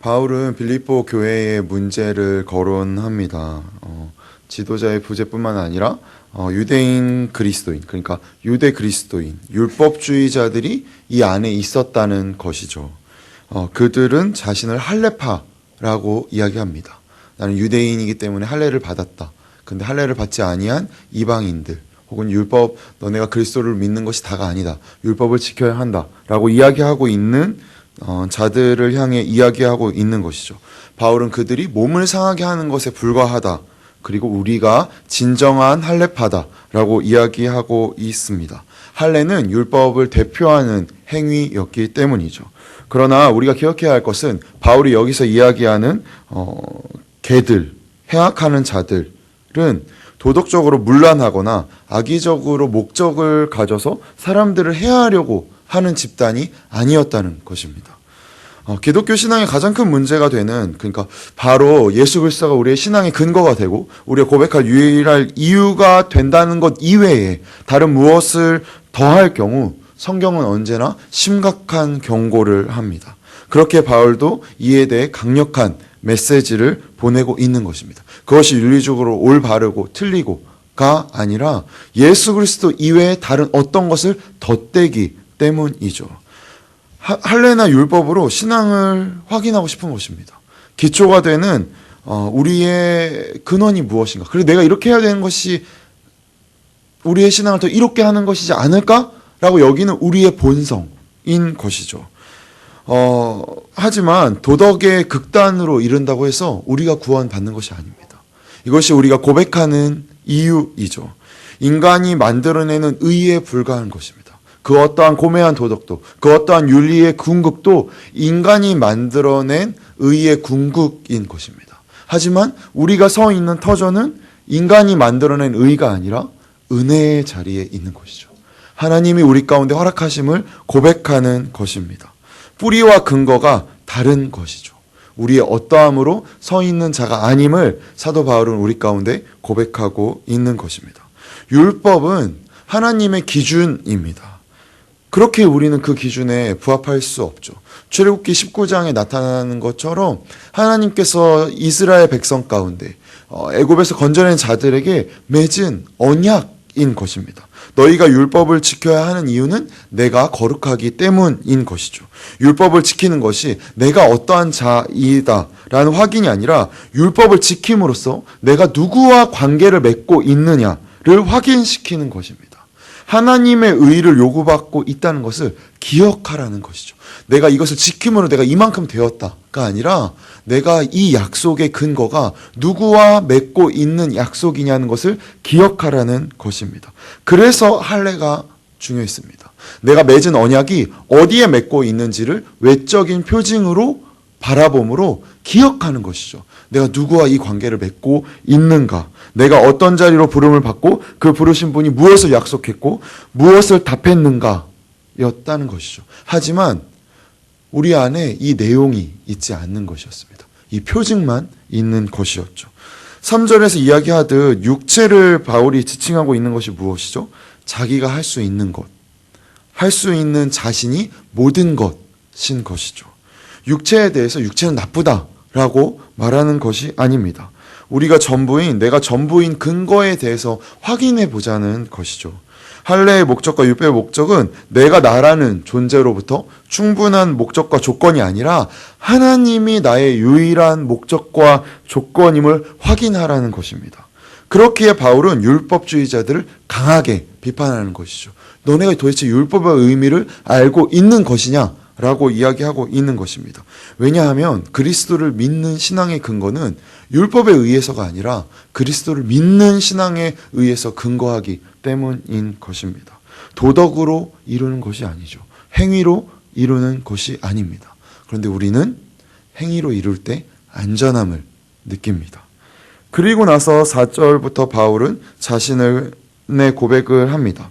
바울은 빌립보 교회의 문제를 거론합니다. 지도자의 부재뿐만 아니라 유대인 그리스도인, 그러니까 유대 그리스도인, 율법주의자들이 이 안에 있었다는 것이죠. 그들은 자신을 할례파라고 이야기합니다. 나는 유대인이기 때문에 할례를 받았다. 근데 할례를 받지 아니한 이방인들 혹은 율법, 너네가 그리스도를 믿는 것이 다가 아니다. 율법을 지켜야 한다라고 이야기하고 있는 자들을 향해 이야기하고 있는 것이죠. 바울은 그들이 몸을 상하게 하는 것에 불과하다. 그리고 우리가 진정한 할례파다라고 이야기하고 있습니다. 할례는 율법을 대표하는 행위였기 때문이죠. 그러나 우리가 기억해야 할 것은 바울이 여기서 이야기하는 개들, 해악하는 자들은 도덕적으로 문란하거나 악의적으로 목적을 가져서 사람들을 해하려고 하는 집단이 아니었다는 것입니다. 기독교 신앙의 가장 큰 문제가 되는, 그러니까 바로 예수 그리스도가 우리의 신앙의 근거가 되고 우리가 고백할 유일할 이유가 된다는 것 이외에 다른 무엇을 더할 경우 성경은 언제나 심각한 경고를 합니다. 그렇게 바울도 이에 대해 강력한 메시지를 보내고 있는 것입니다. 그것이 윤리적으로 올바르고 틀리고가 아니라 예수 그리스도 이외에 다른 어떤 것을 덧대기 때문이죠. 할례나 율법으로 신앙을 확인하고 싶은 것입니다. 기초가 되는 우리의 근원이 무엇인가. 그리고 내가 이렇게 해야 되는 것이 우리의 신앙을 더 이롭게 하는 것이지 않을까라고 여기는 우리의 본성인 것이죠. 하지만 도덕의 극단으로 이른다고 해서 우리가 구원받는 것이 아닙니다. 이것이 우리가 고백하는 이유이죠. 인간이 만들어내는 의에 불과한 것입니다. 그 어떠한 고매한 도덕도, 그 어떠한 윤리의 궁극도 인간이 만들어낸 의의 궁극인 것입니다. 하지만 우리가 서 있는 터전은 인간이 만들어낸 의가 아니라 은혜의 자리에 있는 것이죠. 하나님이 우리 가운데 허락하심을 고백하는 것입니다. 뿌리와 근거가 다른 것이죠. 우리의 어떠함으로 서 있는 자가 아님을 사도 바울은 우리 가운데 고백하고 있는 것입니다. 율법은 하나님의 기준입니다. 그렇게 우리는 그 기준에 부합할 수 없죠. 출애굽기 19장에 나타나는 것처럼 하나님께서 이스라엘 백성 가운데 애굽에서 건져낸 자들에게 맺은 언약인 것입니다. 너희가 율법을 지켜야 하는 이유는 내가 거룩하기 때문인 것이죠. 율법을 지키는 것이 내가 어떠한 자이다라는 확인이 아니라 율법을 지킴으로써 내가 누구와 관계를 맺고 있느냐를 확인시키는 것입니다. 하나님의 의를 요구받고 있다는 것을 기억하라는 것이죠. 내가 이것을 지킴으로 내가 이만큼 되었다가 아니라 내가 이 약속의 근거가 누구와 맺고 있는 약속이냐는 것을 기억하라는 것입니다. 그래서 할례가 중요했습니다. 내가 맺은 언약이 어디에 맺고 있는지를 외적인 표징으로 바라봄으로 기억하는 것이죠. 내가 누구와 이 관계를 맺고 있는가, 내가 어떤 자리로 부름을 받고 그 부르신 분이 무엇을 약속했고 무엇을 답했는가 였다는 것이죠. 하지만 우리 안에 이 내용이 있지 않는 것이었습니다. 이 표징만 있는 것이었죠. 3절에서 이야기하듯 육체를 바울이 지칭하고 있는 것이 무엇이죠? 자기가 할 수 있는 것, 할 수 있는 자신이 모든 것인 것이죠. 육체에 대해서 육체는 나쁘다라고 말하는 것이 아닙니다. 우리가 전부인, 내가 전부인 근거에 대해서 확인해 보자는 것이죠. 할례의 목적과 율법의 목적은 내가 나라는 존재로부터 충분한 목적과 조건이 아니라 하나님이 나의 유일한 목적과 조건임을 확인하라는 것입니다. 그렇기에 바울은 율법주의자들을 강하게 비판하는 것이죠. 너네가 도대체 율법의 의미를 알고 있는 것이냐? 라고 이야기하고 있는 것입니다. 왜냐하면 그리스도를 믿는 신앙의 근거는 율법에 의해서가 아니라 그리스도를 믿는 신앙에 의해서 근거하기 때문인 것입니다. 도덕으로 이루는 것이 아니죠. 행위로 이루는 것이 아닙니다. 그런데 우리는 행위로 이룰 때 안전함을 느낍니다. 그리고 나서 4절부터 바울은 자신의 고백을 합니다.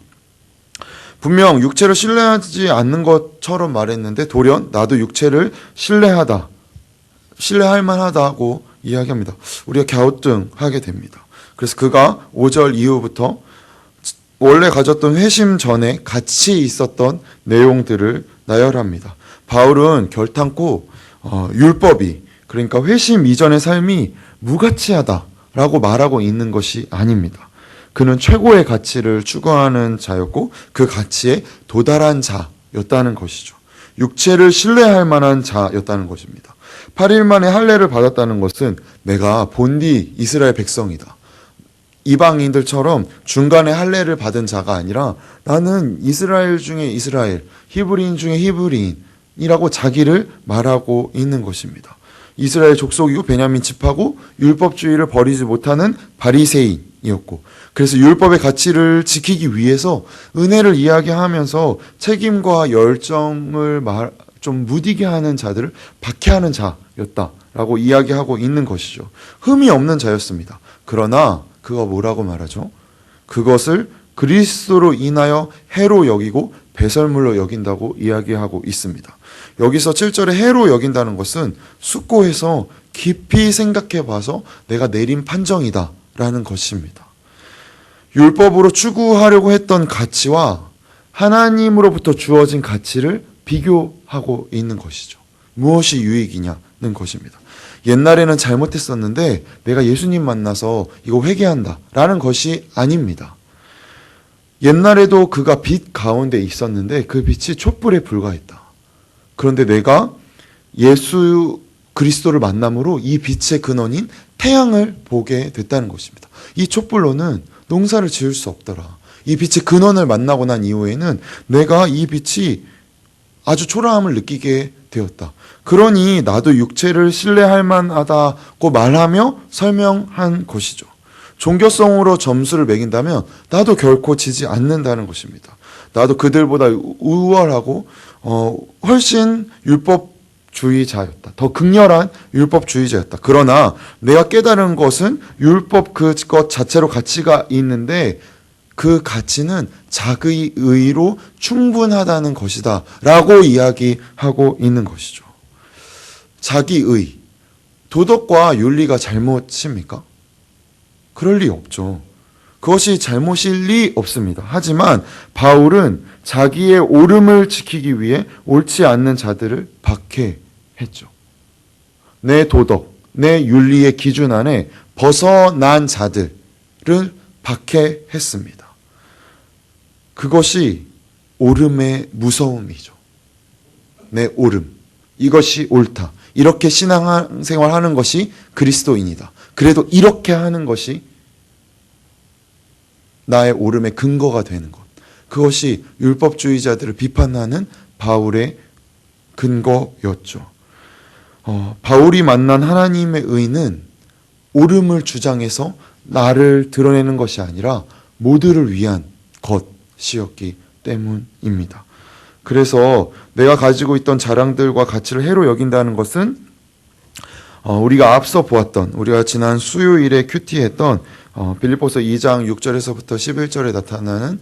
분명 육체를 신뢰하지 않는 것처럼 말했는데 돌연 나도 육체를 신뢰할 만하다고 이야기합니다. 우리가 갸우뚱하게 됩니다. 그래서 그가 5절 이후부터 원래 가졌던 회심 전에 같이 있었던 내용들을 나열합니다. 바울은 결탄코 율법이, 그러니까 회심 이전의 삶이 무가치하다라고 말하고 있는 것이 아닙니다. 그는 최고의 가치를 추구하는 자였고 그 가치에 도달한 자였다는 것이죠. 육체를 신뢰할 만한 자였다는 것입니다. 8일 만에 할례를 받았다는 것은 내가 본디 이스라엘 백성이다, 이방인들처럼 중간에 할례를 받은 자가 아니라 나는 이스라엘 중에 이스라엘, 히브리인 중에 히브리인이라고 자기를 말하고 있는 것입니다. 이스라엘 족속이고 베냐민 지파고 율법주의를 버리지 못하는 바리새인이었고, 그래서 율법의 가치를 지키기 위해서 은혜를 이야기하면서 책임과 열정을 좀 무디게 하는 자들을 박해하는 자였다라고 이야기하고 있는 것이죠. 흠이 없는 자였습니다. 그러나 그가 뭐라고 말하죠? 그것을 그리스도로 인하여 해로 여기고 배설물로 여긴다고 이야기하고 있습니다. 여기서 7절에 해로 여긴다는 것은 숙고해서 깊이 생각해 봐서 내가 내린 판정이다라는 것입니다. 율법으로 추구하려고 했던 가치와 하나님으로부터 주어진 가치를 비교하고 있는 것이죠. 무엇이 유익이냐는 것입니다. 옛날에는 잘못했었는데 내가 예수님 만나서 이거 회개한다라는 것이 아닙니다. 옛날에도 그가 빛 가운데 있었는데 그 빛이 촛불에 불과했다. 그런데 내가 예수 그리스도를 만남으로 이 빛의 근원인 태양을 보게 됐다는 것입니다. 이 촛불로는 농사를 지을 수 없더라. 이 빛의 근원을 만나고 난 이후에는 내가 이 빛이 아주 초라함을 느끼게 되었다. 그러니 나도 육체를 신뢰할 만하다고 말하며 설명한 것이죠. 종교성으로 점수를 매긴다면 나도 결코 지지 않는다는 것입니다. 나도 그들보다 우월하고 훨씬 율법주의자였다. 더 극렬한 율법주의자였다. 그러나 내가 깨달은 것은 율법 그것 자체로 가치가 있는데 그 가치는 자기의 의로 충분하다는 것이다 라고 이야기하고 있는 것이죠. 자기의, 도덕과 윤리가 잘못입니까? 그럴 리 없죠. 그것이 잘못일 리 없습니다. 하지만 바울은 자기의 옳음을 지키기 위해 옳지 않는 자들을 박해했죠. 내 도덕, 내 윤리의 기준 안에 벗어난 자들을 박해했습니다. 그것이 옳음의 무서움이죠. 내 옳음, 이것이 옳다. 이렇게 신앙생활하는 것이 그리스도인이다. 그래도 이렇게 하는 것이 나의 옳음의 근거가 되는 것. 그것이 율법주의자들을 비판하는 바울의 근거였죠. 바울이 만난 하나님의 의는 옳음을 주장해서 나를 드러내는 것이 아니라 모두를 위한 것이었기 때문입니다. 그래서 내가 가지고 있던 자랑들과 가치를 해로 여긴다는 것은 우리가 앞서 보았던, 우리가 지난 수요일에 큐티했던 빌립보서 2장 6절에서부터 11절에 나타나는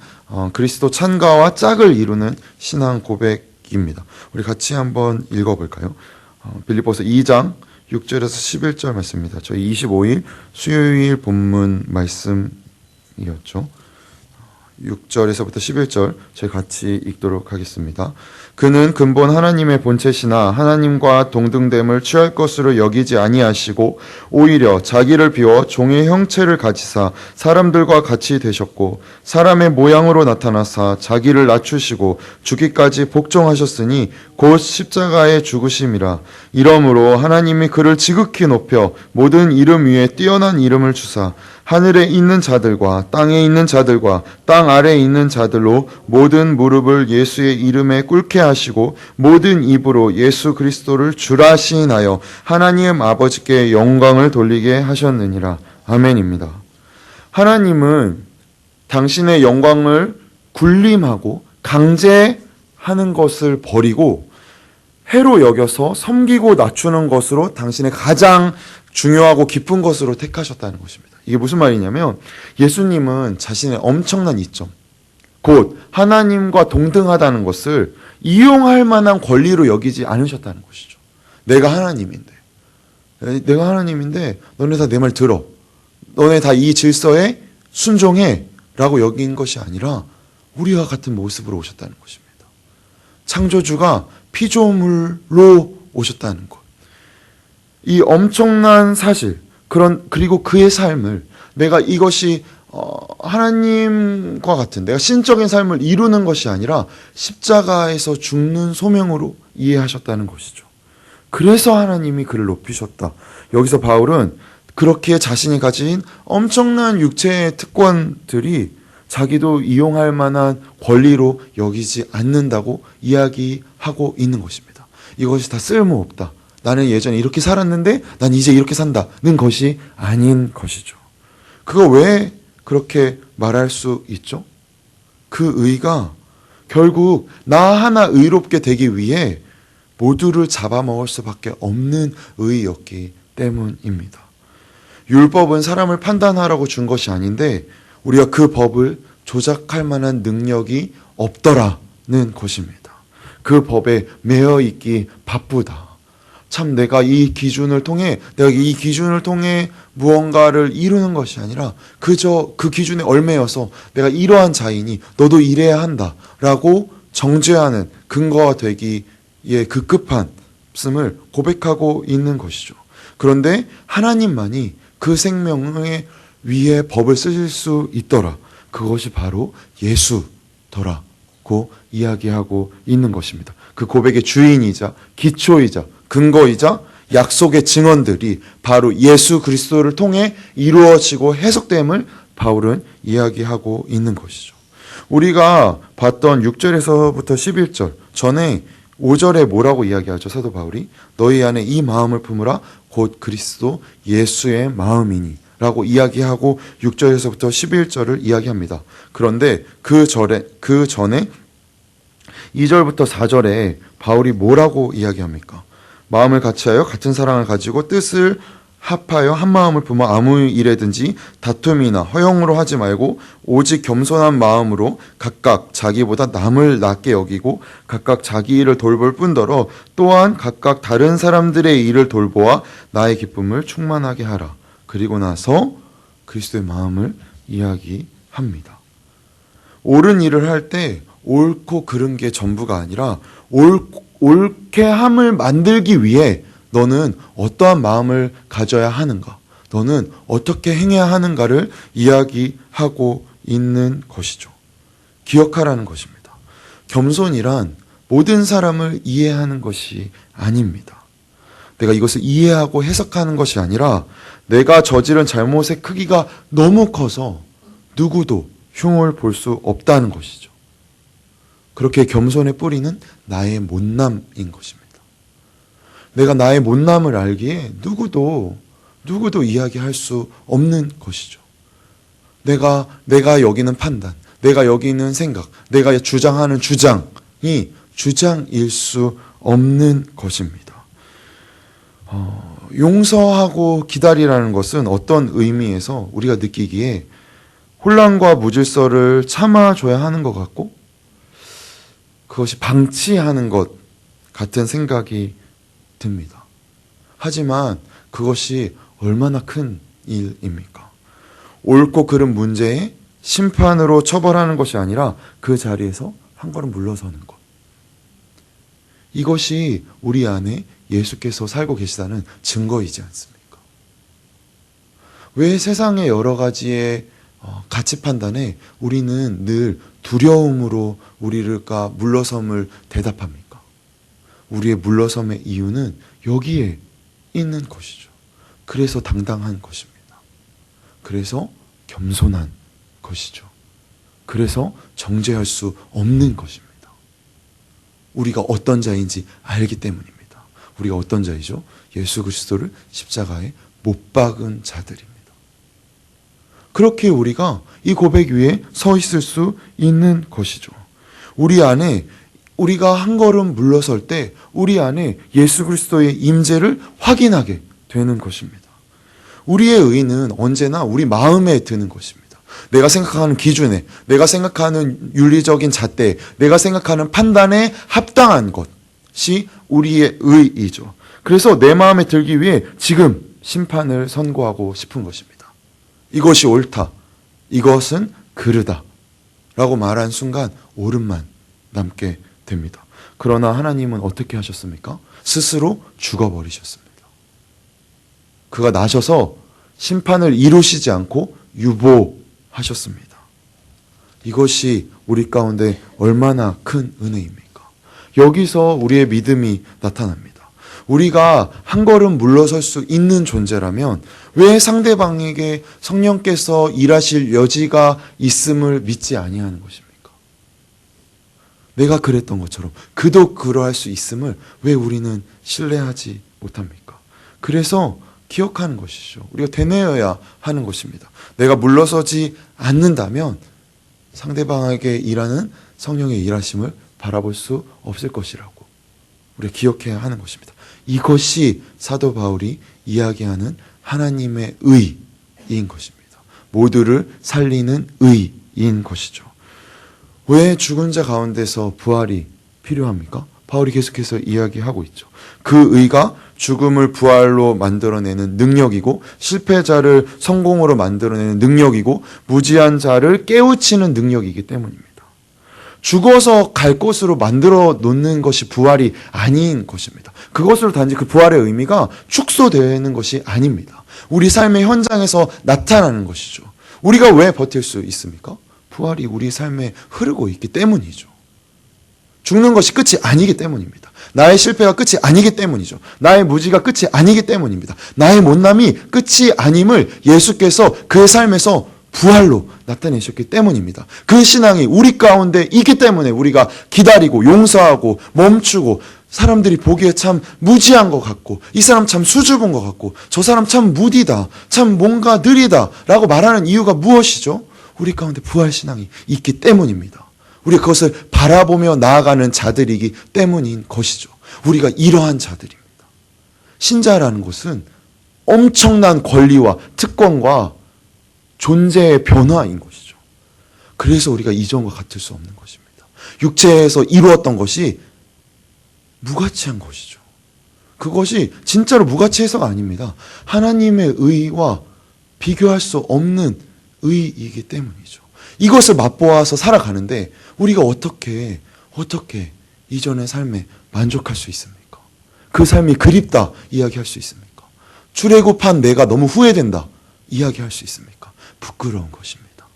그리스도 찬가와 짝을 이루는 신앙 고백입니다. 우리 같이 한번 읽어볼까요? 빌립보서 2장 6절에서 11절 말씀입니다. 저희 25일 수요일 본문 말씀이었죠. 6절에서부터 11절 저희 같이 읽도록 하겠습니다. 그는 근본 하나님의 본체시나 하나님과 동등됨을 취할 것으로 여기지 아니하시고 오히려 자기를 비워 종의 형체를 가지사 사람들과 같이 되셨고 사람의 모양으로 나타나사 자기를 낮추시고 죽기까지 복종하셨으니 곧 십자가에 죽으심이라. 이러므로 하나님이 그를 지극히 높여 모든 이름 위에 뛰어난 이름을 주사 하늘에 있는 자들과 땅에 있는 자들과 땅 아래에 있는 자들로 모든 무릎을 예수의 이름에 꿇게 하시고 모든 입으로 예수 그리스도를 주라 시인하여 하나님 아버지께 영광을 돌리게 하셨느니라. 아멘입니다. 하나님은 당신의 영광을 군림하고 강제하는 것을 버리고 해로 여겨서 섬기고 낮추는 것으로 당신의 가장 중요하고 깊은 것으로 택하셨다는 것입니다. 이게 무슨 말이냐면 예수님은 자신의 엄청난 이점, 곧 하나님과 동등하다는 것을 이용할 만한 권리로 여기지 않으셨다는 것이죠. 내가 하나님인데 너네 다 내 말 들어, 너네 다 이 질서에 순종해 라고 여긴 것이 아니라 우리와 같은 모습으로 오셨다는 것입니다. 창조주가 피조물로 오셨다는 것, 이 엄청난 사실, 그리고 그의 삶을 내가 이것이 하나님과 같은 내가 신적인 삶을 이루는 것이 아니라 십자가에서 죽는 소명으로 이해하셨다는 것이죠. 그래서 하나님이 그를 높이셨다. 여기서 바울은 그렇게 자신이 가진 엄청난 육체의 특권들이 자기도 이용할 만한 권리로 여기지 않는다고 이야기하고 있는 것입니다. 이것이 다 쓸모없다. 나는 예전에 이렇게 살았는데 난 이제 이렇게 산다는 것이 아닌 것이죠. 그거 왜 그렇게 말할 수 있죠? 그 의가 결국 나 하나 의롭게 되기 위해 모두를 잡아먹을 수밖에 없는 의였기 때문입니다. 율법은 사람을 판단하라고 준 것이 아닌데 우리가 그 법을 조작할 만한 능력이 없더라는 것입니다. 그 법에 매여 있기 바쁘다. 참 내가 이 기준을 통해 무언가를 이루는 것이 아니라 그저 그 기준에 얽매여서 내가 이러한 자이니 너도 이래야 한다라고 정죄하는 근거가 되기에 급급함을 고백하고 있는 것이죠. 그런데 하나님만이 그 생명의 위에 법을 쓰실 수 있더라. 그것이 바로 예수더라고 이야기하고 있는 것입니다. 그 고백의 주인이자 기초이자 근거이자 약속의 증언들이 바로 예수 그리스도를 통해 이루어지고 해석됨을 바울은 이야기하고 있는 것이죠. 우리가 봤던 6절에서부터 11절 전에 5절에 뭐라고 이야기하죠? 사도 바울이 너희 안에 이 마음을 품으라 곧 그리스도 예수의 마음이니 라고 이야기하고 6절에서부터 11절을 이야기합니다. 그런데 그 전에 2절부터 4절에 바울이 뭐라고 이야기합니까? 마음을 같이하여 같은 사랑을 가지고 뜻을 합하여 한 마음을 품어 아무 일에든지 다툼이나 허영으로 하지 말고 오직 겸손한 마음으로 각각 자기보다 남을 낮게 여기고 각각 자기 일을 돌볼 뿐더러 또한 각각 다른 사람들의 일을 돌보아 나의 기쁨을 충만하게 하라. 그리고 나서 그리스도의 마음을 이야기합니다. 옳은 일을 할 때 옳고 그른 게 전부가 아니라 옳게 함을 만들기 위해 너는 어떠한 마음을 가져야 하는가? 너는 어떻게 행해야 하는가를 이야기하고 있는 것이죠. 기억하라는 것입니다. 겸손이란 모든 사람을 이해하는 것이 아닙니다. 내가 이것을 이해하고 해석하는 것이 아니라 내가 저지른 잘못의 크기가 너무 커서 누구도 흉을 볼 수 없다는 것이죠. 그렇게 겸손의 뿌리는 나의 못남인 것입니다. 내가 나의 못남을 알기에 누구도 이야기할 수 없는 것이죠. 내가 여기는 판단, 내가 여기는 생각, 내가 주장하는 주장이 주장일 수 없는 것입니다. 용서하고 기다리라는 것은 어떤 의미에서 우리가 느끼기에 혼란과 무질서를 참아줘야 하는 것 같고 그것이 방치하는 것 같은 생각이 듭니다. 하지만 그것이 얼마나 큰 일입니까? 옳고 그른 문제에 심판으로 처벌하는 것이 아니라 그 자리에서 한 걸음 물러서는 것. 이것이 우리 안에 예수께서 살고 계시다는 증거이지 않습니까? 왜 세상의 여러 가지의 가치 판단에 우리는 늘 두려움으로 우리가 물러섬을 대답합니까? 우리의 물러섬의 이유는 여기에 있는 것이죠. 그래서 당당한 것입니다. 그래서 겸손한 것이죠. 그래서 정죄할 수 없는 것입니다. 우리가 어떤 자인지 알기 때문입니다. 우리가 어떤 자이죠? 예수 그리스도를 십자가에 못 박은 자들입니다. 그렇게 우리가 이 고백 위에 서 있을 수 있는 것이죠. 우리 안에 우리가 한 걸음 물러설 때 우리 안에 예수 그리스도의 임재를 확인하게 되는 것입니다. 우리의 의는 언제나 우리 마음에 드는 것입니다. 내가 생각하는 기준에, 내가 생각하는 윤리적인 잣대에, 내가 생각하는 판단에 합당한 것이 우리의 의이죠. 그래서 내 마음에 들기 위해 지금 심판을 선고하고 싶은 것입니다. 이것이 옳다, 이것은 그르다 라고 말한 순간 옳음만 남게 됩니다. 그러나 하나님은 어떻게 하셨습니까? 스스로 죽어버리셨습니다. 그가 나셔서 심판을 이루시지 않고 유보하셨습니다. 이것이 우리 가운데 얼마나 큰 은혜입니까? 여기서 우리의 믿음이 나타납니다. 우리가 한 걸음 물러설 수 있는 존재라면 왜 상대방에게 성령께서 일하실 여지가 있음을 믿지 아니하는 것입니까? 내가 그랬던 것처럼 그도 그러할 수 있음을 왜 우리는 신뢰하지 못합니까? 그래서 기억하는 것이죠. 우리가 되뇌어야 하는 것입니다. 내가 물러서지 않는다면 상대방에게 일하는 성령의 일하심을 바라볼 수 없을 것이라고 우리가 기억해야 하는 것입니다. 이것이 사도 바울이 이야기하는 하나님의 의인 것입니다. 모두를 살리는 의인 것이죠. 왜 죽은 자 가운데서 부활이 필요합니까? 바울이 계속해서 이야기하고 있죠. 그 의가 죽음을 부활로 만들어내는 능력이고 실패자를 성공으로 만들어내는 능력이고 무지한 자를 깨우치는 능력이기 때문입니다. 죽어서 갈 곳으로 만들어 놓는 것이 부활이 아닌 것입니다. 그것으로 단지 그 부활의 의미가 축소되는 것이 아닙니다. 우리 삶의 현장에서 나타나는 것이죠. 우리가 왜 버틸 수 있습니까? 부활이 우리 삶에 흐르고 있기 때문이죠. 죽는 것이 끝이 아니기 때문입니다. 나의 실패가 끝이 아니기 때문이죠. 나의 무지가 끝이 아니기 때문입니다. 나의 못남이 끝이 아님을 예수께서 그의 삶에서 부활로 나타내셨기 때문입니다. 그 신앙이 우리 가운데 있기 때문에 우리가 기다리고 용서하고 멈추고 사람들이 보기에 참 무지한 것 같고 이 사람 참 수줍은 것 같고 저 사람 참 무디다 참 뭔가 느리다 라고 말하는 이유가 무엇이죠? 우리 가운데 부활신앙이 있기 때문입니다. 우리가 그것을 바라보며 나아가는 자들이기 때문인 것이죠. 우리가 이러한 자들입니다. 신자라는 것은 엄청난 권리와 특권과 존재의 변화인 것이죠. 그래서 우리가 이전과 같을 수 없는 것입니다. 육체에서 이루었던 것이 무가치한 것이죠. 그것이 진짜로 무가치해서가 아닙니다. 하나님의 의와 비교할 수 없는 의이기 때문이죠. 이것을 맛보아서 살아가는데 우리가 어떻게 이전의 삶에 만족할 수 있습니까? 그 삶이 그립다 이야기할 수 있습니까? 출애굽한 내가 너무 후회된다 이야기할 수 있습니까? 부끄러운 것입니다.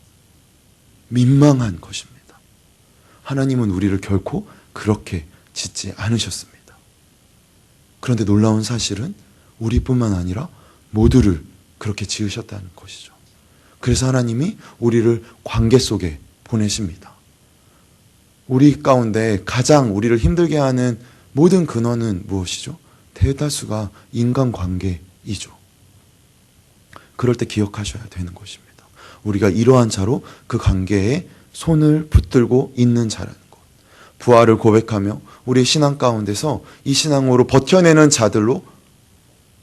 민망한 것입니다. 하나님은 우리를 결코 그렇게 짓지 않으셨습니다. 그런데 놀라운 사실은 우리뿐만 아니라 모두를 그렇게 지으셨다는 것이죠. 그래서 하나님이 우리를 관계 속에 보내십니다. 우리 가운데 가장 우리를 힘들게 하는 모든 근원은 무엇이죠? 대다수가 인간관계이죠. 그럴 때 기억하셔야 되는 것입니다. 우리가 이러한 자로 그 관계에 손을 붙들고 있는 자라는 것. 부활을 고백하며 우리의 신앙 가운데서 이 신앙으로 버텨내는 자들로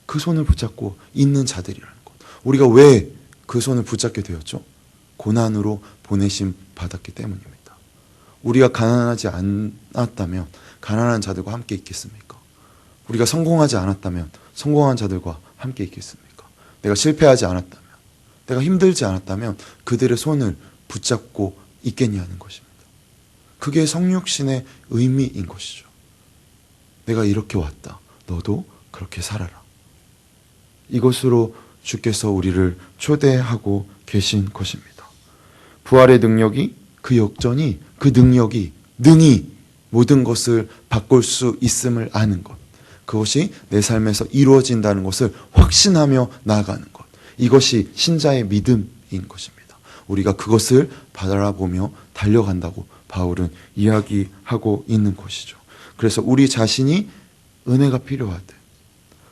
그 손을 붙잡고 있는 자들이라는 것. 우리가 왜 그 손을 붙잡게 되었죠? 고난으로 보내심 받았기 때문입니다. 우리가 가난하지 않았다면 가난한 자들과 함께 있겠습니까? 우리가 성공하지 않았다면 성공한 자들과 함께 있겠습니까? 내가 실패하지 않았다면, 내가 힘들지 않았다면 그들의 손을 붙잡고 있겠냐는 것입니다. 그게 성육신의 의미인 것이죠. 내가 이렇게 왔다. 너도 그렇게 살아라. 이것으로 주께서 우리를 초대하고 계신 것입니다. 부활의 능력이 그 역전이 그 능력이 능히 모든 것을 바꿀 수 있음을 아는 것. 그것이 내 삶에서 이루어진다는 것을 확신하며 나아가는 것. 이것이 신자의 믿음인 것입니다. 우리가 그것을 바라보며 달려간다고 바울은 이야기하고 있는 것이죠. 그래서 우리 자신이 은혜가 필요하듯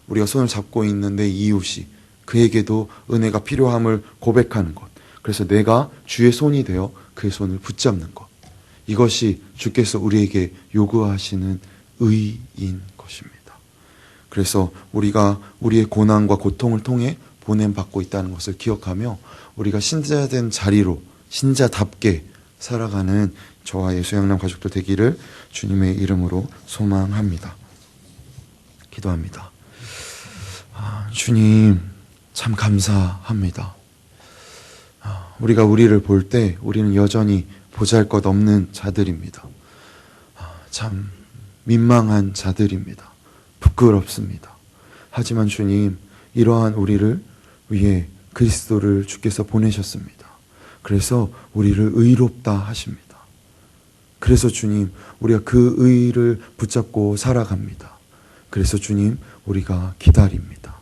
우리가 손을 잡고 있는 내 이웃이 그에게도 은혜가 필요함을 고백하는 것. 그래서 내가 주의 손이 되어 그의 손을 붙잡는 것. 이것이 주께서 우리에게 요구하시는 의인 것입니다. 그래서 우리가 우리의 고난과 고통을 통해 보냄받고 있다는 것을 기억하며 우리가 신자된 자리로 신자답게 살아가는 저와 예수양남 가족들 되기를 주님의 이름으로 소망합니다. 기도합니다. 주님 참 감사합니다. 우리가 우리를 볼 때 우리는 여전히 보잘것없는 자들입니다. 참 민망한 자들입니다. 부끄럽습니다. 하지만 주님, 이러한 우리를 위해 그리스도를 주께서 보내셨습니다. 그래서 우리를 의롭다 하십니다. 그래서 주님, 우리가 그 의를 붙잡고 살아갑니다. 그래서 주님, 우리가 기다립니다.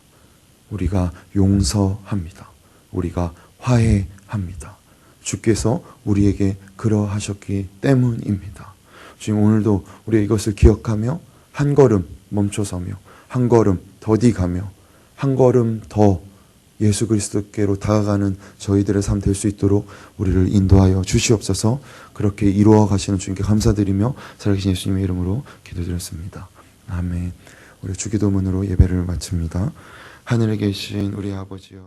우리가 용서합니다. 우리가 화해합니다. 주께서 우리에게 그러하셨기 때문입니다. 주님, 오늘도 우리가 이것을 기억하며 한 걸음 멈춰서며 한 걸음 더디가며 한 걸음 더 예수 그리스도께로 다가가는 저희들의 삶 될 수 있도록 우리를 인도하여 주시옵소서. 그렇게 이루어 가시는 주님께 감사드리며 살아계신 예수님의 이름으로 기도드렸습니다. 아멘. 우리 주기도문으로 예배를 마칩니다. 하늘에 계신 우리 아버지여,